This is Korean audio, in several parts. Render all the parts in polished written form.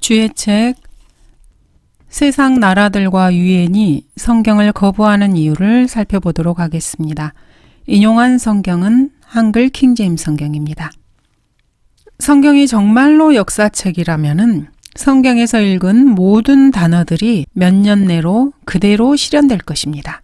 주의 책 세상 나라들과 유엔이 성경을 거부하는 이유를 살펴보도록 하겠습니다. 인용한 성경은 한글 킹제임스 성경입니다. 성경이 정말로 역사책이라면은 성경에서 읽은 모든 단어들이 몇 년 내로 그대로 실현될 것입니다.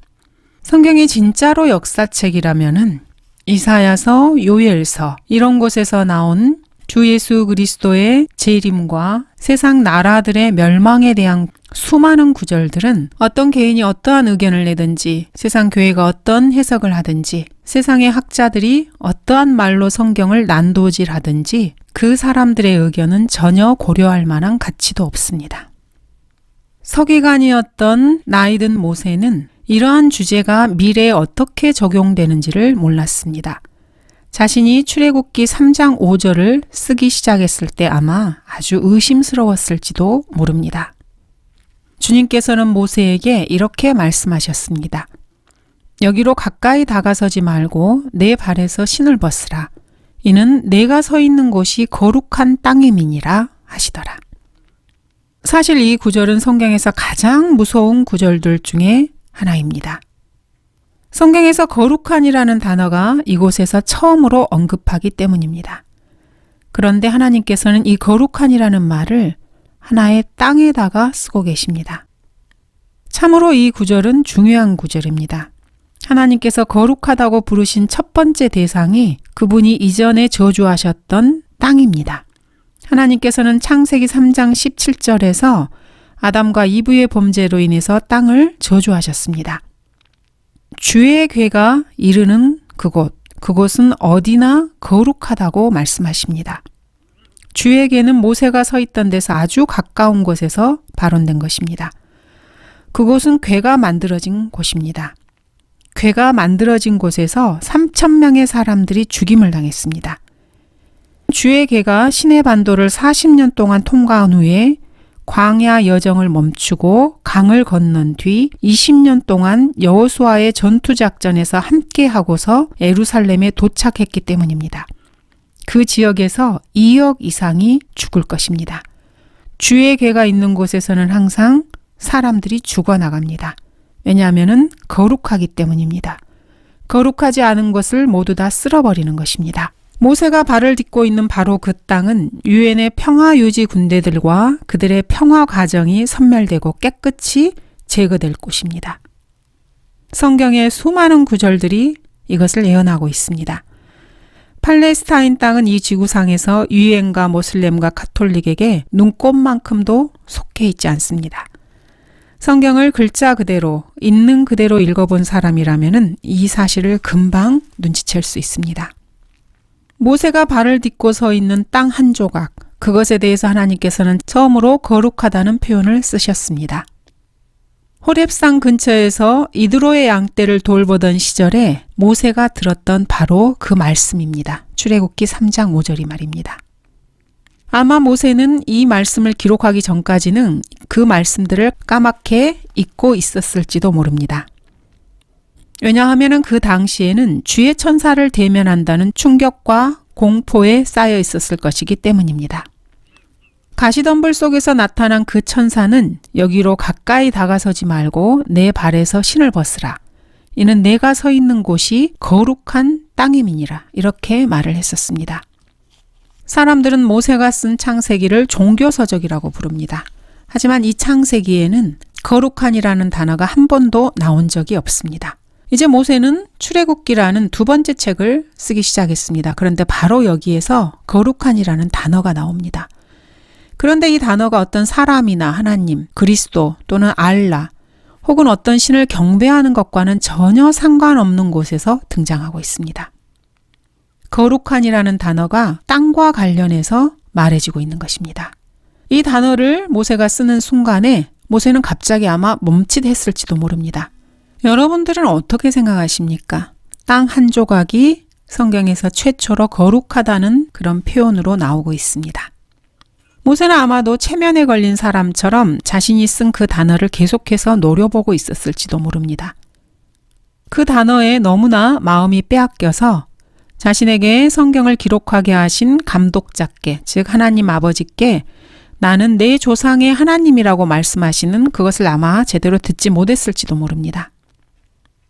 성경이 진짜로 역사책이라면은 이사야서, 요엘서 이런 곳에서 나온 주 예수 그리스도의 재림과 세상 나라들의 멸망에 대한 수많은 구절들은 어떤 개인이 어떠한 의견을 내든지 세상 교회가 어떤 해석을 하든지 세상의 학자들이 어떠한 말로 성경을 난도질하든지 그 사람들의 의견은 전혀 고려할 만한 가치도 없습니다. 서기관이었던 나이든 모세는 이러한 주제가 미래에 어떻게 적용되는지를 몰랐습니다. 자신이 출애굽기 3장 5절을 쓰기 시작했을 때 아마 아주 의심스러웠을지도 모릅니다. 주님께서는 모세에게 이렇게 말씀하셨습니다. 여기로 가까이 다가서지 말고 내 발에서 신을 벗으라. 이는 내가 서 있는 곳이 거룩한 땅임이니라 하시더라. 사실 이 구절은 성경에서 가장 무서운 구절들 중에 하나입니다. 성경에서 거룩한이라는 단어가 이곳에서 처음으로 언급하기 때문입니다. 그런데 하나님께서는 이 거룩한이라는 말을 하나의 땅에다가 쓰고 계십니다. 참으로 이 구절은 중요한 구절입니다. 하나님께서 거룩하다고 부르신 첫 번째 대상이 그분이 이전에 저주하셨던 땅입니다. 하나님께서는 창세기 3장 17절에서 아담과 이브의 범죄로 인해서 땅을 저주하셨습니다. 주의 궤가 이르는 그곳은 어디나 거룩하다고 말씀하십니다. 주의 궤는 모세가 서 있던 데서 아주 가까운 곳에서 발원된 것입니다. 그곳은 궤가 만들어진 곳입니다. 궤가 만들어진 곳에서 3,000명의 사람들이 죽임을 당했습니다. 주의 궤가 시내 반도를 40년 동안 통과한 후에 광야 여정을 멈추고 강을 건넌 뒤 20년 동안 여호수아의 전투작전에서 함께 하고서 예루살렘에 도착했기 때문입니다. 그 지역에서 2억 이상이 죽을 것입니다. 주의 궤가 있는 곳에서는 항상 사람들이 죽어나갑니다. 왜냐하면 거룩하기 때문입니다. 거룩하지 않은 것을 모두 다 쓸어버리는 것입니다. 모세가 발을 딛고 있는 바로 그 땅은 유엔의 평화유지 군대들과 그들의 평화 과정이 섬멸되고 깨끗이 제거될 곳입니다. 성경의 수많은 구절들이 이것을 예언하고 있습니다. 팔레스타인 땅은 이 지구상에서 유엔과 모슬렘과 카톨릭에게 눈꼽만큼도 속해 있지 않습니다. 성경을 글자 그대로 있는 그대로 읽어본 사람이라면 이 사실을 금방 눈치챌 수 있습니다. 모세가 발을 딛고 서 있는 땅 한 조각, 그것에 대해서 하나님께서는 처음으로 거룩하다는 표현을 쓰셨습니다. 호렙산 근처에서 이드로의 양떼를 돌보던 시절에 모세가 들었던 바로 그 말씀입니다. 출애굽기 3장 5절이 말입니다. 아마 모세는 이 말씀을 기록하기 전까지는 그 말씀들을 까맣게 잊고 있었을지도 모릅니다. 왜냐하면 그 당시에는 주의 천사를 대면한다는 충격과 공포에 쌓여 있었을 것이기 때문입니다. 가시덤불 속에서 나타난 그 천사는 여기로 가까이 다가서지 말고 내 발에서 신을 벗으라. 이는 내가 서 있는 곳이 거룩한 땅임이니라. 이렇게 말을 했었습니다. 사람들은 모세가 쓴 창세기를 종교서적이라고 부릅니다. 하지만 이 창세기에는 거룩한이라는 단어가 한 번도 나온 적이 없습니다. 이제 모세는 출애굽기라는 두 번째 책을 쓰기 시작했습니다. 그런데 바로 여기에서 거룩한이라는 단어가 나옵니다. 그런데 이 단어가 어떤 사람이나 하나님, 그리스도 또는 알라 혹은 어떤 신을 경배하는 것과는 전혀 상관없는 곳에서 등장하고 있습니다. 거룩한이라는 단어가 땅과 관련해서 말해지고 있는 것입니다. 이 단어를 모세가 쓰는 순간에 모세는 갑자기 아마 멈칫했을지도 모릅니다. 여러분들은 어떻게 생각하십니까? 땅 한 조각이 성경에서 최초로 거룩하다는 그런 표현으로 나오고 있습니다. 모세는 아마도 체면에 걸린 사람처럼 자신이 쓴 그 단어를 계속해서 노려보고 있었을지도 모릅니다. 그 단어에 너무나 마음이 빼앗겨서 자신에게 성경을 기록하게 하신 감독자께, 즉 하나님 아버지께 나는 내 조상의 하나님이라고 말씀하시는 그것을 아마 제대로 듣지 못했을지도 모릅니다.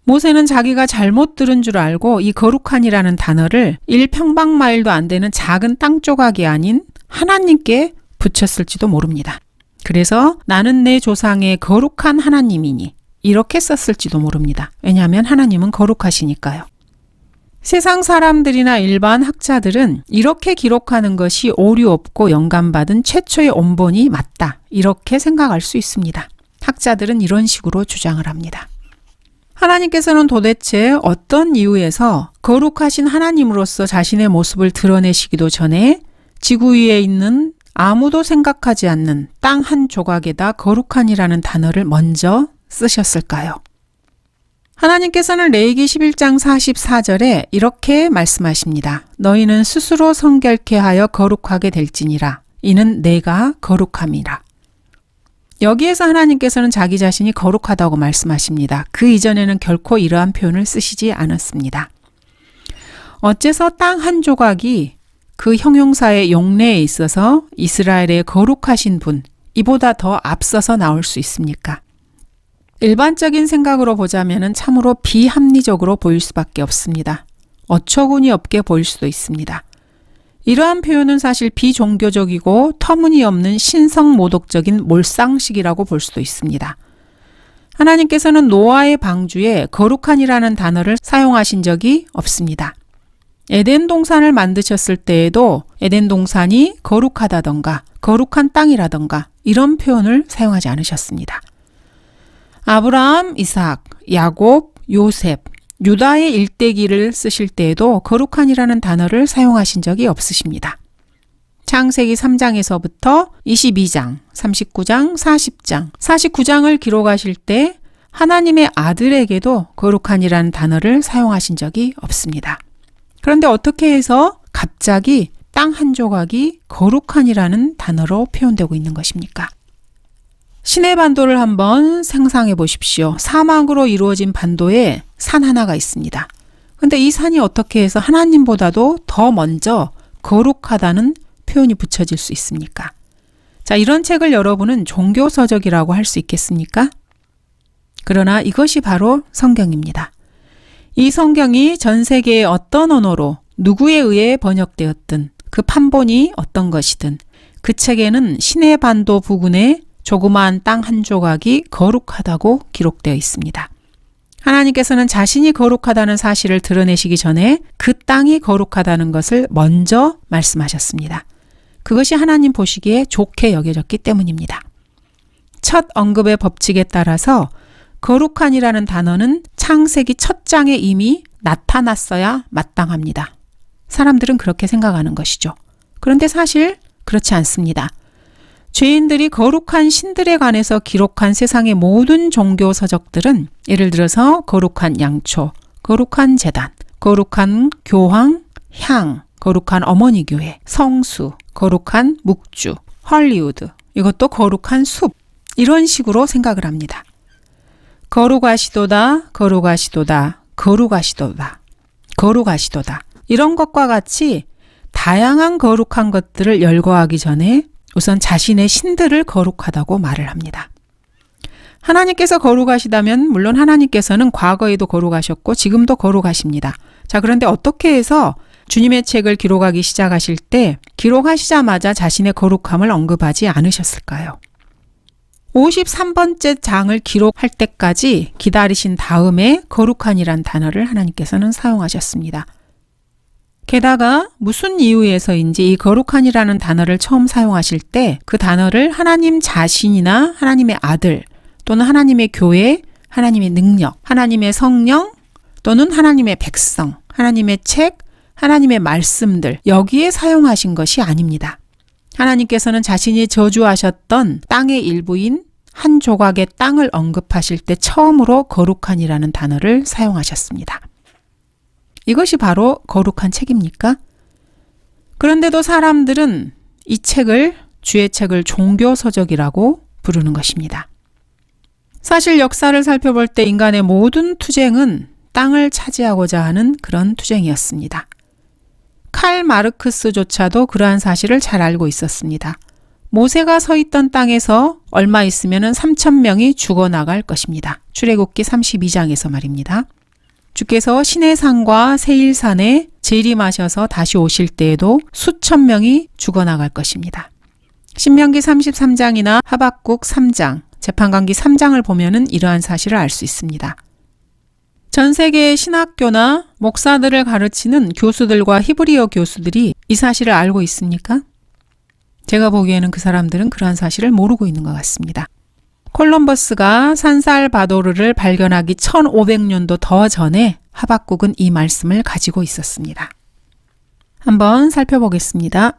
모세는 자기가 잘못 들은 줄 알고 이 거룩한이라는 단어를 1평방마일도 안 되는 작은 땅 조각이 아닌 하나님께 붙였을지도 모릅니다. 그래서 나는 내 조상의 거룩한 하나님이니 이렇게 썼을지도 모릅니다. 왜냐하면 하나님은 거룩하시니까요. 세상 사람들이나 일반 학자들은 이렇게 기록하는 것이 오류 없고 영감받은 최초의 원본이 맞다. 이렇게 생각할 수 있습니다. 학자들은 이런 식으로 주장을 합니다. 하나님께서는 도대체 어떤 이유에서 거룩하신 하나님으로서 자신의 모습을 드러내시기도 전에 지구 위에 있는 아무도 생각하지 않는 땅 한 조각에다 거룩한이라는 단어를 먼저 쓰셨을까요? 하나님께서는 레위기 11장 44절에 이렇게 말씀하십니다. 너희는 스스로 성결케 하여 거룩하게 될지니라. 이는 내가 거룩함이라. 여기에서 하나님께서는 자기 자신이 거룩하다고 말씀하십니다. 그 이전에는 결코 이러한 표현을 쓰시지 않았습니다. 어째서 땅 한 조각이 그 형용사의 용례에 있어서 이스라엘의 거룩하신 분, 이보다 더 앞서서 나올 수 있습니까? 일반적인 생각으로 보자면 참으로 비합리적으로 보일 수밖에 없습니다. 어처구니 없게 보일 수도 있습니다. 이러한 표현은 사실 비종교적이고 터무니없는 신성모독적인 몰상식이라고 볼 수도 있습니다. 하나님께서는 노아의 방주에 거룩한이라는 단어를 사용하신 적이 없습니다. 에덴 동산을 만드셨을 때에도 에덴 동산이 거룩하다던가 거룩한 땅이라던가 이런 표현을 사용하지 않으셨습니다. 아브라함, 이삭, 야곱, 요셉, 유다의 일대기를 쓰실 때에도 거룩한이라는 단어를 사용하신 적이 없으십니다. 창세기 3장에서부터 22장, 39장, 40장, 49장을 기록하실 때 하나님의 아들에게도 거룩한이라는 단어를 사용하신 적이 없습니다. 그런데 어떻게 해서 갑자기 땅 한 조각이 거룩한이라는 단어로 표현되고 있는 것입니까? 시내 반도를 한번 상상해 보십시오. 사막으로 이루어진 반도에 산 하나가 있습니다. 근데 이 산이 어떻게 해서 하나님보다도 더 먼저 거룩하다는 표현이 붙여질 수 있습니까? 자, 이런 책을 여러분은 종교서적이라고 할 수 있겠습니까? 그러나 이것이 바로 성경입니다. 이 성경이 전 세계의 어떤 언어로 누구에 의해 번역되었든 그 판본이 어떤 것이든 그 책에는 시내 반도 부근에 조그마한 땅 한 조각이 거룩하다고 기록되어 있습니다. 하나님께서는 자신이 거룩하다는 사실을 드러내시기 전에 그 땅이 거룩하다는 것을 먼저 말씀하셨습니다. 그것이 하나님 보시기에 좋게 여겨졌기 때문입니다. 첫 언급의 법칙에 따라서 거룩한이라는 단어는 창세기 첫 장에 이미 나타났어야 마땅합니다. 사람들은 그렇게 생각하는 것이죠. 그런데 사실 그렇지 않습니다. 죄인들이 거룩한 신들에 관해서 기록한 세상의 모든 종교 서적들은 예를 들어서 거룩한 양초, 거룩한 제단, 거룩한 교황, 향, 거룩한 어머니 교회, 성수, 거룩한 묵주, 헐리우드, 이것도 거룩한 숲, 이런 식으로 생각을 합니다. 거룩하시도다, 거룩하시도다, 거룩하시도다, 거룩하시도다. 이런 것과 같이 다양한 거룩한 것들을 열거하기 전에 우선 자신의 신들을 거룩하다고 말을 합니다. 하나님께서 거룩하시다면 물론 하나님께서는 과거에도 거룩하셨고 지금도 거룩하십니다. 자, 그런데 어떻게 해서 주님의 책을 기록하기 시작하실 때 기록하시자마자 자신의 거룩함을 언급하지 않으셨을까요? 53번째 장을 기록할 때까지 기다리신 다음에 거룩한이란 단어를 하나님께서는 사용하셨습니다. 게다가 무슨 이유에서인지 이 거룩한이라는 단어를 처음 사용하실 때 그 단어를 하나님 자신이나 하나님의 아들 또는 하나님의 교회, 하나님의 능력, 하나님의 성령 또는 하나님의 백성, 하나님의 책, 하나님의 말씀들 여기에 사용하신 것이 아닙니다. 하나님께서는 자신이 저주하셨던 땅의 일부인 한 조각의 땅을 언급하실 때 처음으로 거룩한이라는 단어를 사용하셨습니다. 이것이 바로 거룩한 책입니까? 그런데도 사람들은 이 책을 주의 책을 종교서적이라고 부르는 것입니다. 사실 역사를 살펴볼 때 인간의 모든 투쟁은 땅을 차지하고자 하는 그런 투쟁이었습니다. 칼 마르크스조차도 그러한 사실을 잘 알고 있었습니다. 모세가 서 있던 땅에서 얼마 있으면 3,000명이 죽어나갈 것입니다. 출애굽기 32장에서 말입니다. 주께서 시내산과 세일산에 재림하셔서 다시 오실 때에도 수천 명이 죽어나갈 것입니다. 신명기 33장이나 하박국 3장, 재판관기 3장을 보면은 이러한 사실을 알 수 있습니다. 전 세계의 신학교나 목사들을 가르치는 교수들과 히브리어 교수들이 이 사실을 알고 있습니까? 제가 보기에는 그 사람들은 그러한 사실을 모르고 있는 것 같습니다. 콜럼버스가 산살바도르를 발견하기 1500년도 더 전에 하박국은 이 말씀을 가지고 있었습니다. 한번 살펴보겠습니다.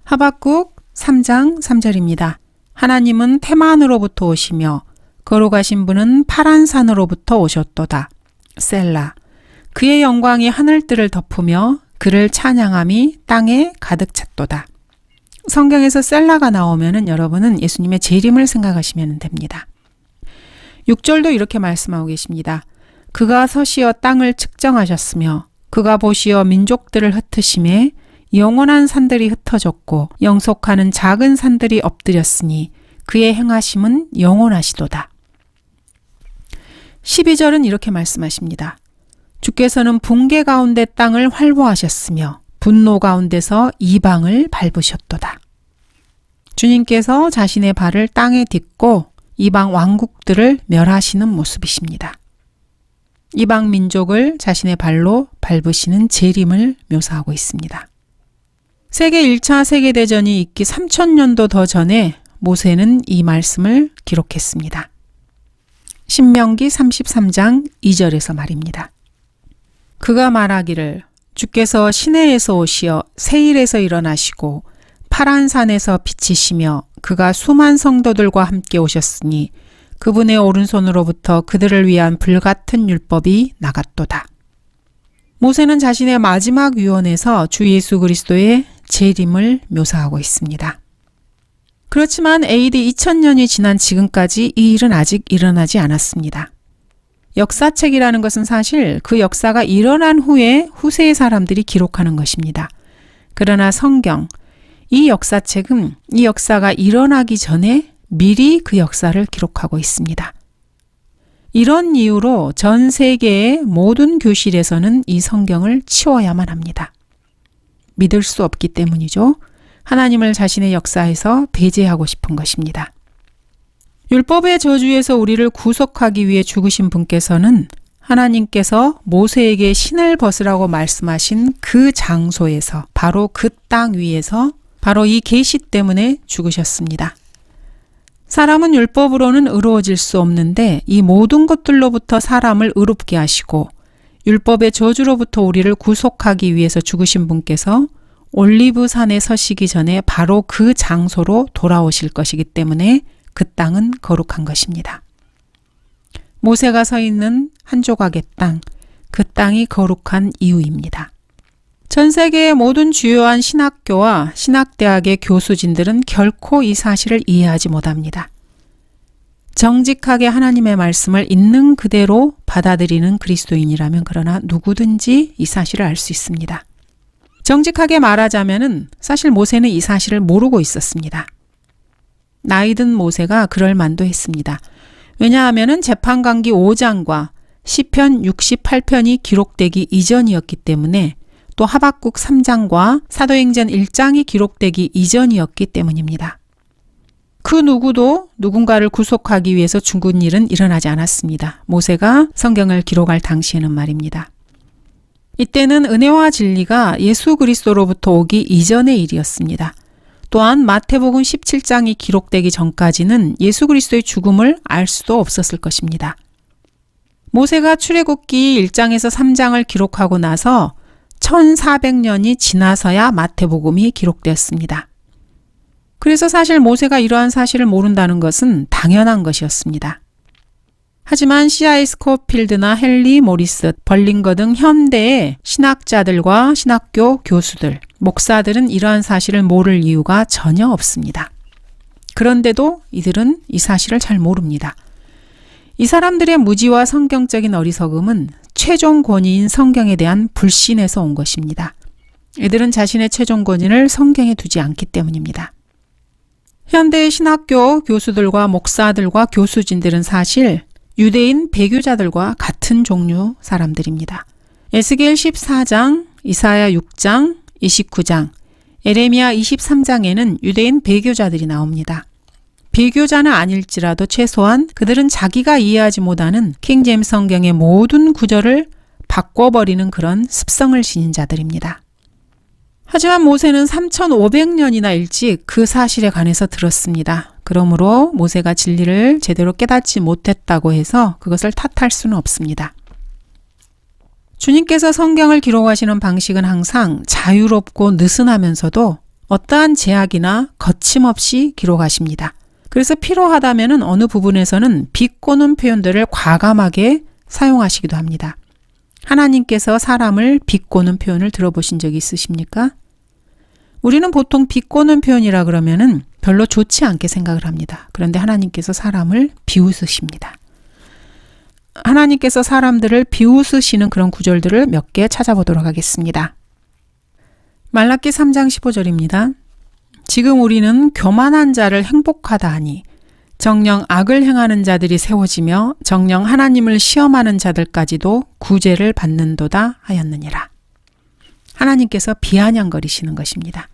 하박국 3장 3절입니다. 하나님은 테만으로부터 오시며 거룩하신 분은 파란 산으로부터 오셨도다. 셀라. 그의 영광이 하늘들을 덮으며 그를 찬양함이 땅에 가득 찼도다. 성경에서 셀라가 나오면은 여러분은 예수님의 재림을 생각하시면 됩니다. 6절도 이렇게 말씀하고 계십니다. 그가 서시어 땅을 측정하셨으며 그가 보시어 민족들을 흩으심에 영원한 산들이 흩어졌고 영속하는 작은 산들이 엎드렸으니 그의 행하심은 영원하시도다. 12절은 이렇게 말씀하십니다. 주께서는 붕괴 가운데 땅을 활보하셨으며 분노 가운데서 이방을 밟으셨도다. 주님께서 자신의 발을 땅에 딛고 이방 왕국들을 멸하시는 모습이십니다. 이방 민족을 자신의 발로 밟으시는 재림을 묘사하고 있습니다. 세계 1차 세계대전이 있기 3000년도 더 전에 모세는 이 말씀을 기록했습니다. 신명기 33장 2절에서 말입니다. 그가 말하기를 주께서 시내에서 오시어 세일에서 일어나시고 파란 산에서 비치시며 그가 수만 성도들과 함께 오셨으니 그분의 오른손으로부터 그들을 위한 불같은 율법이 나갔도다. 모세는 자신의 마지막 유언에서 주 예수 그리스도의 재림을 묘사하고 있습니다. 그렇지만 AD 2000년이 지난 지금까지 이 일은 아직 일어나지 않았습니다. 역사책이라는 것은 사실 그 역사가 일어난 후에 후세의 사람들이 기록하는 것입니다. 그러나 성경, 이 역사책은 이 역사가 일어나기 전에 미리 그 역사를 기록하고 있습니다. 이런 이유로 전 세계의 모든 교실에서는 이 성경을 치워야만 합니다. 믿을 수 없기 때문이죠. 하나님을 자신의 역사에서 배제하고 싶은 것입니다. 율법의 저주에서 우리를 구속하기 위해 죽으신 분께서는 하나님께서 모세에게 신을 벗으라고 말씀하신 그 장소에서 바로 그 땅 위에서 바로 이 계시 때문에 죽으셨습니다. 사람은 율법으로는 의로워질 수 없는데 이 모든 것들로부터 사람을 의롭게 하시고 율법의 저주로부터 우리를 구속하기 위해서 죽으신 분께서 올리브산에 서시기 전에 바로 그 장소로 돌아오실 것이기 때문에 그 땅은 거룩한 것입니다. 모세가 서 있는 한 조각의 땅, 그 땅이 거룩한 이유입니다. 전 세계의 모든 주요한 신학교와 신학대학의 교수진들은 결코 이 사실을 이해하지 못합니다. 정직하게 하나님의 말씀을 있는 그대로 받아들이는 그리스도인이라면 그러나 누구든지 이 사실을 알 수 있습니다. 정직하게 말하자면은 사실 모세는 이 사실을 모르고 있었습니다. 나이든 모세가 그럴 만도 했습니다. 왜냐하면은 재판관기 5장과 시편 68편이 기록되기 이전이었기 때문에 또 하박국 3장과 사도행전 1장이 기록되기 이전이었기 때문입니다. 그 누구도 누군가를 구속하기 위해서 죽은 일은 일어나지 않았습니다. 모세가 성경을 기록할 당시에는 말입니다. 이때는 은혜와 진리가 예수 그리스도로부터 오기 이전의 일이었습니다. 또한 마태복음 17장이 기록되기 전까지는 예수 그리스도의 죽음을 알 수도 없었을 것입니다. 모세가 출애굽기 1장에서 3장을 기록하고 나서 1400년이 지나서야 마태복음이 기록되었습니다. 그래서 사실 모세가 이러한 사실을 모른다는 것은 당연한 것이었습니다. 하지만 C.I. 스코필드나 헨리 모리스, 벌링거 등 현대의 신학자들과 신학교 교수들, 목사들은 이러한 사실을 모를 이유가 전혀 없습니다. 그런데도 이들은 이 사실을 잘 모릅니다. 이 사람들의 무지와 성경적인 어리석음은 최종 권위인 성경에 대한 불신에서 온 것입니다. 이들은 자신의 최종 권위를 성경에 두지 않기 때문입니다. 현대 신학교 교수들과 목사들과 교수진들은 사실 유대인 배교자들과 같은 종류 사람들입니다. 에스겔 14장, 이사야 6장, 29장, 에레미야 23장에는 유대인 배교자들이 나옵니다. 배교자는 아닐지라도 최소한 그들은 자기가 이해하지 못하는 킹제임스 성경의 모든 구절을 바꿔버리는 그런 습성을 지닌 자들입니다. 하지만 모세는 3500년이나 일찍 그 사실에 관해서 들었습니다. 그러므로 모세가 진리를 제대로 깨닫지 못했다고 해서 그것을 탓할 수는 없습니다. 주님께서 성경을 기록하시는 방식은 항상 자유롭고 느슨하면서도 어떠한 제약이나 거침없이 기록하십니다. 그래서 필요하다면 어느 부분에서는 비꼬는 표현들을 과감하게 사용하시기도 합니다. 하나님께서 사람을 비꼬는 표현을 들어보신 적이 있으십니까? 우리는 보통 비꼬는 표현이라 그러면은 별로 좋지 않게 생각을 합니다. 그런데 하나님께서 사람을 비웃으십니다. 하나님께서 사람들을 비웃으시는 그런 구절들을 몇 개 찾아보도록 하겠습니다. 말라기 3장 15절입니다. 지금 우리는 교만한 자를 행복하다 하니 정녕 악을 행하는 자들이 세워지며 정녕 하나님을 시험하는 자들까지도 구제를 받는도다 하였느니라. 하나님께서 비아냥거리시는 것입니다.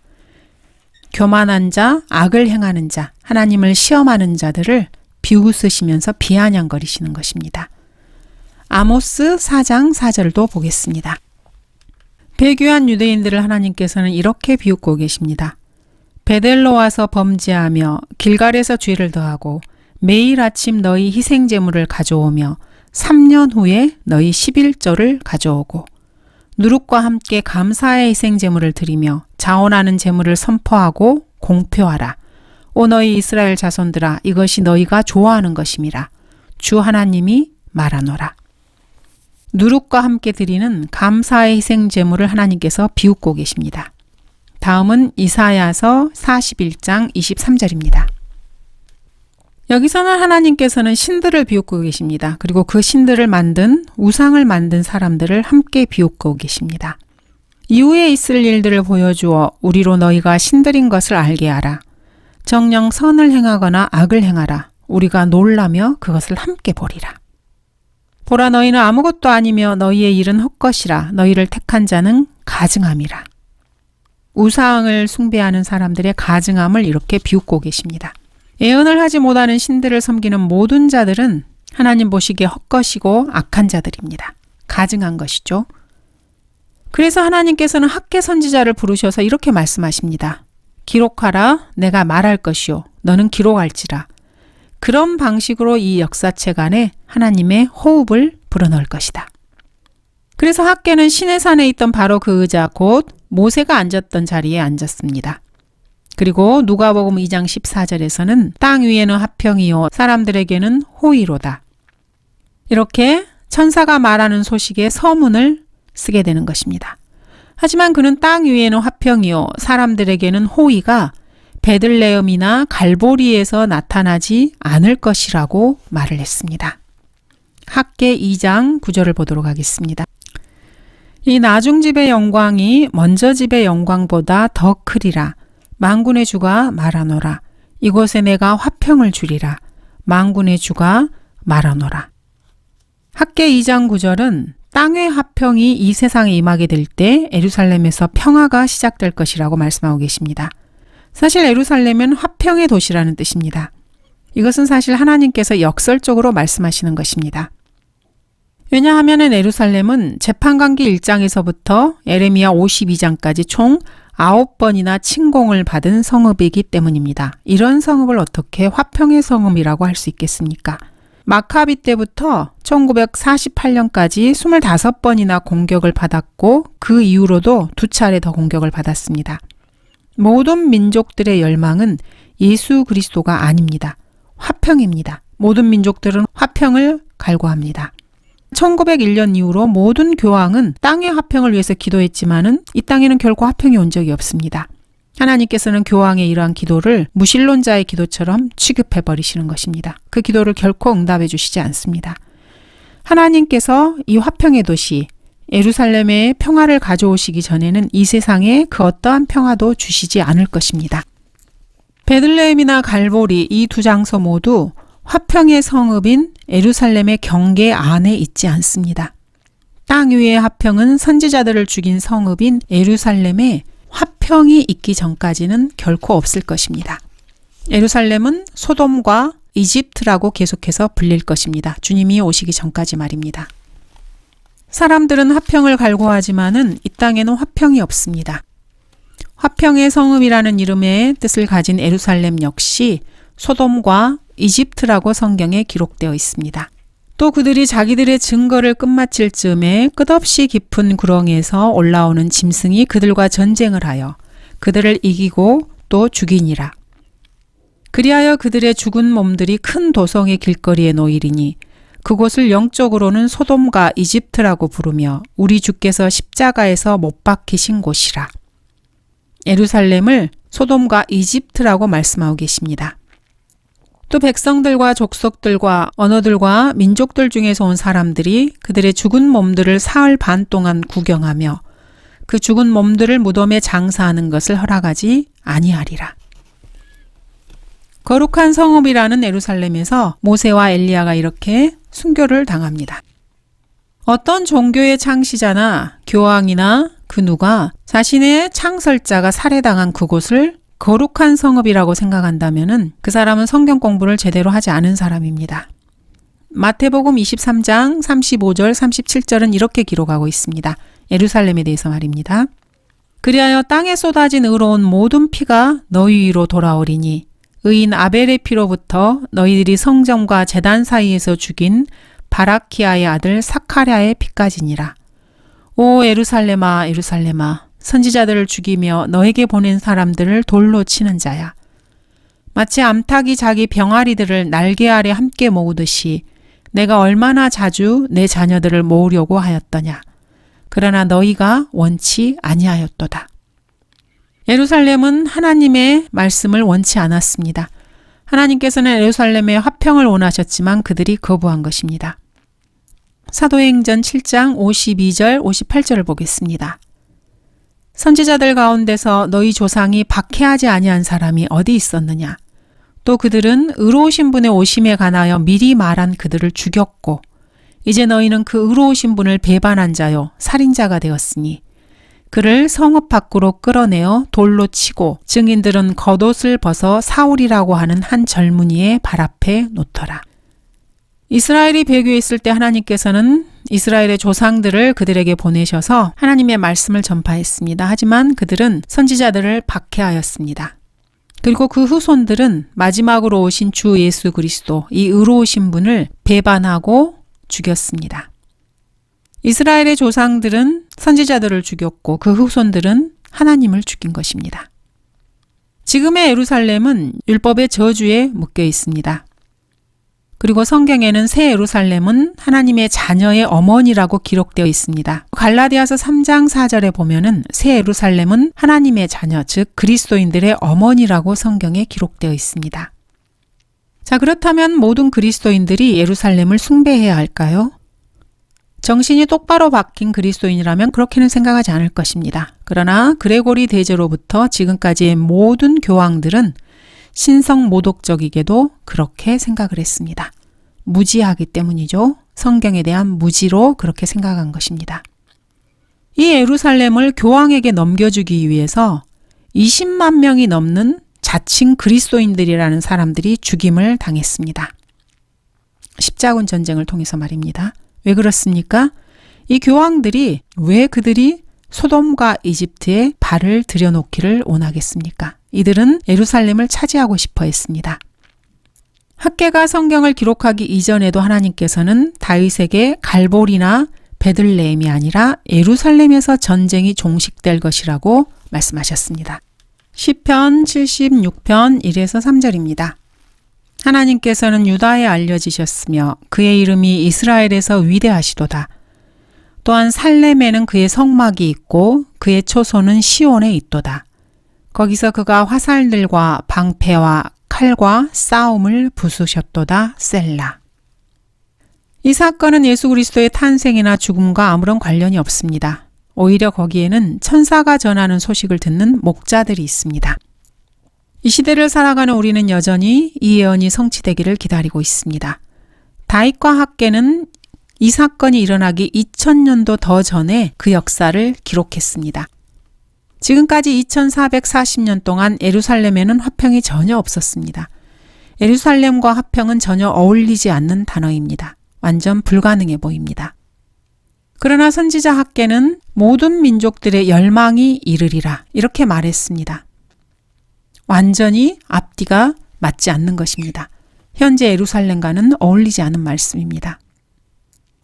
교만한 자, 악을 행하는 자, 하나님을 시험하는 자들을 비웃으시면서 비아냥거리시는 것입니다. 아모스 4장 4절도 보겠습니다. 배교한 유대인들을 하나님께서는 이렇게 비웃고 계십니다. 베델로 와서 범죄하며 길갈에서 죄를 더하고 매일 아침 너희 희생 제물을 가져오며 3년 후에 너희 11조를 가져오고 누룩과 함께 감사의 희생 제물을 드리며 자원하는 제물을 선포하고 공표하라. 오 너희 이스라엘 자손들아 이것이 너희가 좋아하는 것임이라. 주 하나님이 말하노라. 누룩과 함께 드리는 감사의 희생 제물을 하나님께서 비웃고 계십니다. 다음은 이사야서 41장 23절입니다. 여기서는 하나님께서는 신들을 비웃고 계십니다. 그리고 그 신들을 만든 우상을 만든 사람들을 함께 비웃고 계십니다. 이후에 있을 일들을 보여주어 우리로 너희가 신들인 것을 알게 하라. 정녕 선을 행하거나 악을 행하라. 우리가 놀라며 그것을 함께 보리라. 보라 너희는 아무것도 아니며 너희의 일은 헛것이라. 너희를 택한 자는 가증함이라. 우상을 숭배하는 사람들의 가증함을 이렇게 비웃고 계십니다. 예언을 하지 못하는 신들을 섬기는 모든 자들은 하나님 보시기에 헛것이고 악한 자들입니다. 가증한 것이죠. 그래서 하나님께서는 학개 선지자를 부르셔서 이렇게 말씀하십니다. 기록하라 내가 말할 것이요 너는 기록할지라. 그런 방식으로 이 역사책 안에 하나님의 호흡을 불어넣을 것이다. 그래서 학개는 시내산에 있던 바로 그 의자 곧 모세가 앉았던 자리에 앉았습니다. 그리고 누가복음 2장 14절에서는 땅 위에는 화평이요 사람들에게는 호의로다. 이렇게 천사가 말하는 소식의 서문을 쓰게 되는 것입니다. 하지만 그는 땅 위에는 화평이요 사람들에게는 호의가 베들레헴이나 갈보리에서 나타나지 않을 것이라고 말을 했습니다. 학개 2장 9절을 보도록 하겠습니다. 이 나중 집의 영광이 먼저 집의 영광보다 더 크리라. 만군의 주가 말하노라. 이곳에 내가 화평을 주리라. 만군의 주가 말하노라. 학개 2장 9절은 땅의 화평이 이 세상에 임하게 될 때 예루살렘에서 평화가 시작될 것이라고 말씀하고 계십니다. 사실 예루살렘은 화평의 도시라는 뜻입니다. 이것은 사실 하나님께서 역설적으로 말씀하시는 것입니다. 왜냐하면 예루살렘은 재판관기 1장에서부터 에레미야 52장까지 총 9번이나 침공을 받은 성읍이기 때문입니다. 이런 성읍을 어떻게 화평의 성읍이라고 할 수 있겠습니까? 마카비 때부터 1948년까지 25번이나 공격을 받았고 그 이후로도 2차례 더 공격을 받았습니다. 모든 민족들의 열망은 예수 그리스도가 아닙니다. 화평입니다. 모든 민족들은 화평을 갈구합니다. 1901년 이후로 모든 교황은 땅의 화평을 위해서 기도했지만은 이 땅에는 결코 화평이 온 적이 없습니다. 하나님께서는 교황의 이러한 기도를 무신론자의 기도처럼 취급해 버리시는 것입니다. 그 기도를 결코 응답해 주시지 않습니다. 하나님께서 이 화평의 도시 예루살렘에 평화를 가져오시기 전에는 이 세상에 그 어떠한 평화도 주시지 않을 것입니다. 베들레헴이나 갈보리 이 두 장소 모두 화평의 성읍인 예루살렘의 경계 안에 있지 않습니다. 땅 위의 화평은 선지자들을 죽인 성읍인 예루살렘에 화평이 있기 전까지는 결코 없을 것입니다. 예루살렘은 소돔과 이집트라고 계속해서 불릴 것입니다. 주님이 오시기 전까지 말입니다. 사람들은 화평을 갈구하지만은 이 땅에는 화평이 없습니다. 화평의 성읍이라는 이름의 뜻을 가진 예루살렘 역시 소돔과 이집트라고 성경에 기록되어 있습니다. 또 그들이 자기들의 증거를 끝마칠 즈음에 끝없이 깊은 구렁에서 올라오는 짐승이 그들과 전쟁을 하여 그들을 이기고 또 죽이니라. 그리하여 그들의 죽은 몸들이 큰 도성의 길거리에 놓이리니 그곳을 영적으로는 소돔과 이집트라고 부르며 우리 주께서 십자가에서 못 박히신 곳이라. 예루살렘을 소돔과 이집트라고 말씀하고 계십니다. 또 백성들과 족속들과 언어들과 민족들 중에서 온 사람들이 그들의 죽은 몸들을 사흘 반 동안 구경하며 그 죽은 몸들을 무덤에 장사하는 것을 허락하지 아니하리라. 거룩한 성읍이라는 예루살렘에서 모세와 엘리야가 이렇게 순교를 당합니다. 어떤 종교의 창시자나 교황이나 그 누가 자신의 창설자가 살해당한 그곳을 거룩한 성읍이라고 생각한다면 그 사람은 성경 공부를 제대로 하지 않은 사람입니다. 마태복음 23장 35절 37절은 이렇게 기록하고 있습니다. 예루살렘에 대해서 말입니다. 그리하여 땅에 쏟아진 의로운 모든 피가 너희 위로 돌아오리니 의인 아벨의 피로부터 너희들이 성전과 제단 사이에서 죽인 바라키아의 아들 사카랴의 피까지니라. 오 예루살렘아 예루살렘아 선지자들을 죽이며 너에게 보낸 사람들을 돌로 치는 자야. 마치 암탉이 자기 병아리들을 날개 아래 함께 모으듯이 내가 얼마나 자주 내 자녀들을 모으려고 하였더냐. 그러나 너희가 원치 아니하였도다. 예루살렘은 하나님의 말씀을 원치 않았습니다. 하나님께서는 예루살렘의 화평을 원하셨지만 그들이 거부한 것입니다. 사도행전 7장 52절 58절을 보겠습니다. 선지자들 가운데서 너희 조상이 박해하지 아니한 사람이 어디 있었느냐? 또 그들은 의로우신 분의 오심에 관하여 미리 말한 그들을 죽였고 이제 너희는 그 의로우신 분을 배반한 자요 살인자가 되었으니 그를 성읍 밖으로 끌어내어 돌로 치고 증인들은 겉옷을 벗어 사울이라고 하는 한 젊은이의 발 앞에 놓더라. 이스라엘이 배교에 있을 때 하나님께서는 이스라엘의 조상들을 그들에게 보내셔서 하나님의 말씀을 전파했습니다. 하지만 그들은 선지자들을 박해하였습니다. 그리고 그 후손들은 마지막으로 오신 주 예수 그리스도, 이 의로우신 분을 배반하고 죽였습니다. 이스라엘의 조상들은 선지자들을 죽였고 그 후손들은 하나님을 죽인 것입니다. 지금의 예루살렘은 율법의 저주에 묶여 있습니다. 그리고 성경에는 새 예루살렘은 하나님의 자녀의 어머니라고 기록되어 있습니다. 갈라디아서 3장 4절에 보면은 새 예루살렘은 하나님의 자녀, 즉 그리스도인들의 어머니라고 성경에 기록되어 있습니다. 자, 그렇다면 모든 그리스도인들이 예루살렘을 숭배해야 할까요? 정신이 똑바로 박힌 그리스도인이라면 그렇게는 생각하지 않을 것입니다. 그러나 그레고리 대제로부터 지금까지의 모든 교황들은 신성 모독적이게도 그렇게 생각을 했습니다. 무지하기 때문이죠. 성경에 대한 무지로 그렇게 생각한 것입니다. 이 예루살렘을 교황에게 넘겨주기 위해서 20만 명이 넘는 자칭 그리스도인들이라는 사람들이 죽임을 당했습니다. 십자군 전쟁을 통해서 말입니다. 왜 그렇습니까? 이 교황들이 왜 그들이 소돔과 이집트에 발을 들여놓기를 원하겠습니까? 이들은 예루살렘을 차지하고 싶어 했습니다. 학개가 성경을 기록하기 이전에도 하나님께서는 다윗에게 갈보리나 베들레헴이 아니라 예루살렘에서 전쟁이 종식될 것이라고 말씀하셨습니다. 시편 76편 1에서 3절입니다. 하나님께서는 유다에 알려지셨으며 그의 이름이 이스라엘에서 위대하시도다. 또한 살렘에는 그의 성막이 있고 그의 초소는 시온에 있도다. 거기서 그가 화살들과 방패와 칼과 싸움을 부수셨도다. 셀라. 이 사건은 예수 그리스도의 탄생이나 죽음과 아무런 관련이 없습니다. 오히려 거기에는 천사가 전하는 소식을 듣는 목자들이 있습니다. 이 시대를 살아가는 우리는 여전히 이 예언이 성취되기를 기다리고 있습니다. 다윗과 학개는 이 사건이 일어나기 2000년도 더 전에 그 역사를 기록했습니다. 지금까지 2440년 동안 예루살렘에는 화평이 전혀 없었습니다. 예루살렘과 화평은 전혀 어울리지 않는 단어입니다. 완전 불가능해 보입니다. 그러나 선지자 학개는 모든 민족들의 열망이 이르리라 이렇게 말했습니다. 완전히 앞뒤가 맞지 않는 것입니다. 현재 예루살렘과는 어울리지 않은 말씀입니다.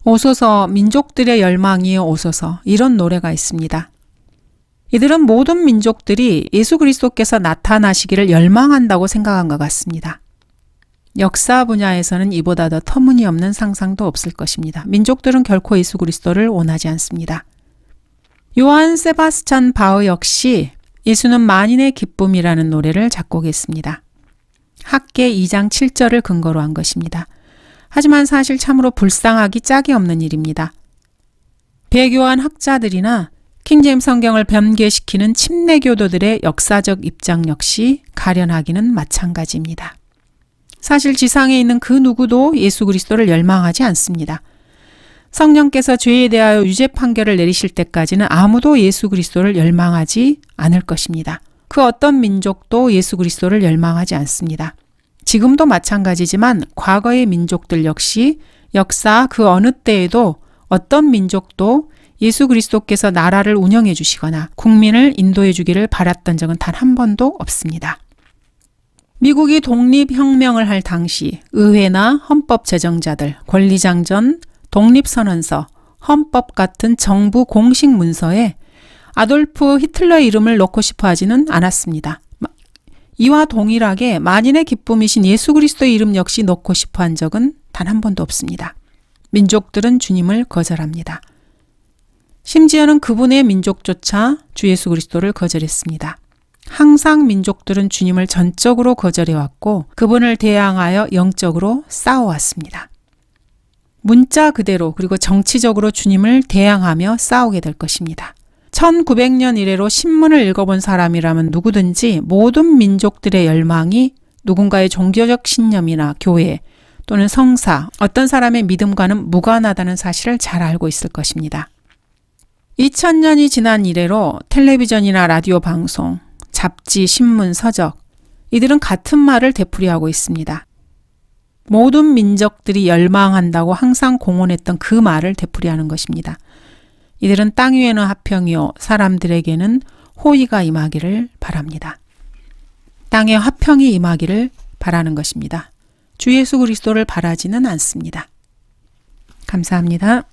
오소서 민족들의 열망이여 오소서 이런 노래가 있습니다. 이들은 모든 민족들이 예수 그리스도께서 나타나시기를 열망한다고 생각한 것 같습니다. 역사 분야에서는 이보다 더 터무니없는 상상도 없을 것입니다. 민족들은 결코 예수 그리스도를 원하지 않습니다. 요한 세바스찬 바흐 역시 예수는 만인의 기쁨이라는 노래를 작곡했습니다. 학개 2장 7절을 근거로 한 것입니다. 하지만 사실 참으로 불쌍하기 짝이 없는 일입니다. 배교한 학자들이나 킹제임스 성경을 변개시키는 침례교도들의 역사적 입장 역시 가련하기는 마찬가지입니다. 사실 지상에 있는 그 누구도 예수 그리스도를 열망하지 않습니다. 성령께서 죄에 대하여 유죄 판결을 내리실 때까지는 아무도 예수 그리스도를 열망하지 않을 것입니다. 그 어떤 민족도 예수 그리스도를 열망하지 않습니다. 지금도 마찬가지지만 과거의 민족들 역시 역사 그 어느 때에도 어떤 민족도 예수 그리스도께서 나라를 운영해 주시거나 국민을 인도해 주기를 바랐던 적은 단 한 번도 없습니다. 미국이 독립혁명을 할 당시 의회나 헌법 제정자들, 권리장전, 독립선언서, 헌법 같은 정부 공식 문서에 아돌프 히틀러의 이름을 넣고 싶어 하지는 않았습니다. 이와 동일하게 만인의 기쁨이신 예수 그리스도의 이름 역시 넣고 싶어 한 적은 단 한 번도 없습니다. 민족들은 주님을 거절합니다. 심지어는 그분의 민족조차 주 예수 그리스도를 거절했습니다. 항상 민족들은 주님을 전적으로 거절해왔고 그분을 대항하여 영적으로 싸워왔습니다. 문자 그대로 그리고 정치적으로 주님을 대항하며 싸우게 될 것입니다. 1900년 이래로 신문을 읽어본 사람이라면 누구든지 모든 민족들의 열망이 누군가의 종교적 신념이나 교회 또는 성사, 어떤 사람의 믿음과는 무관하다는 사실을 잘 알고 있을 것입니다. 2000년이 지난 이래로 텔레비전이나 라디오 방송, 잡지, 신문, 서적 이들은 같은 말을 되풀이하고 있습니다. 모든 민족들이 열망한다고 항상 공언했던 그 말을 되풀이하는 것입니다. 이들은 땅 위에는 화평이요 사람들에게는 호의가 임하기를 바랍니다. 땅에 화평이 임하기를 바라는 것입니다. 주 예수 그리스도를 바라지는 않습니다. 감사합니다.